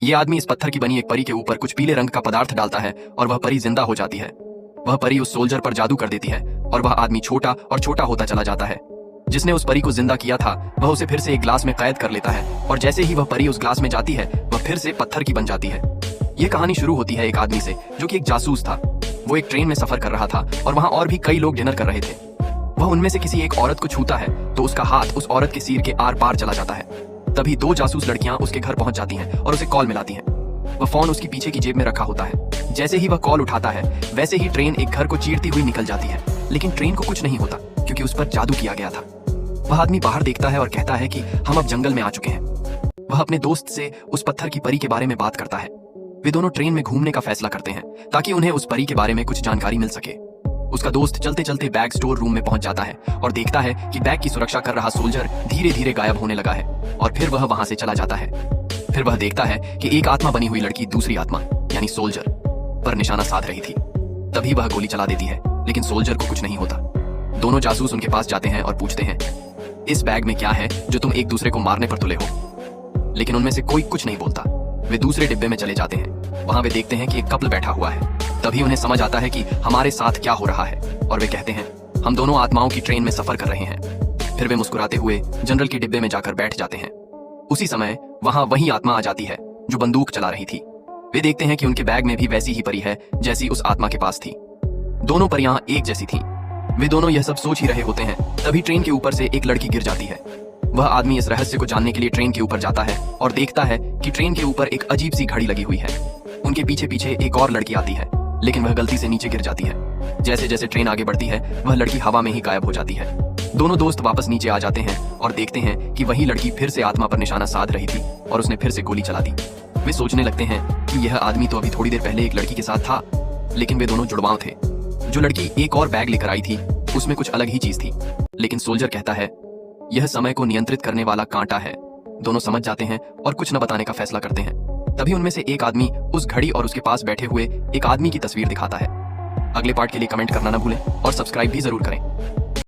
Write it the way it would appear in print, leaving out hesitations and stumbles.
ये आदमी इस पत्थर की बनी एक परी के ऊपर कुछ पीले रंग का पदार्थ डालता है और वह परी जिंदा हो जाती है। वह परी उस सोल्जर पर जादू कर देती है और वह आदमी छोटा और छोटा होता चला जाता है। जिसने उस परी को जिंदा किया था वह उसे फिर से एक ग्लास में कैद कर लेता है और जैसे ही वह परी उस ग्लास में जाती है वह फिर से पत्थर की बन जाती है। ये कहानी शुरू होती है एक आदमी से जो कि एक जासूस था। वो एक ट्रेन में सफर कर रहा था और वहाँ और भी कई लोग डिनर कर रहे थे। वह उनमें से किसी एक औरत को छूता है तो उसका हाथ उस औरत के सिर के आर पार चला जाता है। तभी दो जासूस लड़कियां उसके घर पहुंच जाती हैं और उसे कॉल मिलाती हैं। वह फोन उसकी पीछे की जेब में रखा होता है। जैसे ही वह कॉल उठाता है वैसे ही ट्रेन एक घर को चीरती हुई निकल जाती है, लेकिन ट्रेन को कुछ नहीं होता क्योंकि उस पर जादू किया गया था। वह आदमी बाहर देखता है और कहता है कि हम अब जंगल में आ चुके हैं। वह अपने दोस्त से उस पत्थर की परी के बारे में बात करता है। वे दोनों ट्रेन में घूमने का फैसला करते हैं ताकि उन्हें उस परी के बारे में कुछ जानकारी मिल सके। उसका दोस्त चलते चलते बैग स्टोर रूम में पहुंच जाता है और देखता है कि बैग की सुरक्षा कर रहा सोल्जर धीरे धीरे गायब होने लगा है और फिर वह वहां से चला जाता है। फिर वह देखता है कि एक आत्मा बनी हुई लड़की दूसरी आत्मा यानी सोल्जर पर निशाना साध रही थी। तभी वह गोली चला देती है, लेकिन सोल्जर को कुछ नहीं होता। दोनों जासूस उनके पास जाते हैं और पूछते हैं, इस बैग में क्या है जो तुम एक दूसरे को मारने पर तुले हो? लेकिन उनमें से कोई कुछ नहीं बोलता। वे दूसरे डिब्बे में चले जाते हैं। वहां वे देखते हैं कि एक कपल बैठा हुआ है। तभी उन्हें समझ आता है कि हमारे साथ क्या हो रहा है और वे कहते हैं, हम दोनों आत्माओं की ट्रेन में सफर कर रहे हैं। फिर वे मुस्कुराते हुए जनरल के डिब्बे में जाकर बैठ जाते हैं। उसी समय वहां वही आत्मा आ जाती है जो बंदूक चला रही थी। वे देखते हैं कि उनके बैग में भी वैसी ही परी है जैसी उस आत्मा के पास थी। दोनों परियां एक जैसी थी। वे दोनों यह सब सोच ही रहे होते हैं, तभी ट्रेन के ऊपर से एक लड़की गिर जाती है। वह आदमी इस रहस्य को जानने के लिए ट्रेन के ऊपर जाता है और देखता है कि ट्रेन के ऊपर एक अजीब सी घड़ी लगी हुई है। उनके पीछे पीछे एक और लड़की आती है, लेकिन वह गलती से नीचे गिर जाती है। जैसे जैसे ट्रेन आगे बढ़ती है वह लड़की हवा में ही गायब हो जाती है। दोनों दोस्त वापस नीचे आ जाते हैं और देखते हैं कि वही लड़की फिर से आत्मा पर निशाना साध रही थी और उसने फिर से गोली चला दी। वे सोचने लगते हैं कि यह आदमी तो अभी थोड़ी देर पहले एक लड़की के साथ था, लेकिन वे दोनों जुड़वां थे। जो लड़की एक और बैग लेकर आई थी उसमें कुछ अलग ही चीज थी। लेकिन सोल्जर कहता है, यह समय को नियंत्रित करने वाला कांटा है। दोनों समझ जाते हैं और कुछ न बताने का फैसला करते हैं। तभी उनमें से एक आदमी उस घड़ी और उसके पास बैठे हुए एक आदमी की तस्वीर दिखाता है। अगले पार्ट के लिए कमेंट करना न भूलें और सब्सक्राइब भी जरूर करें।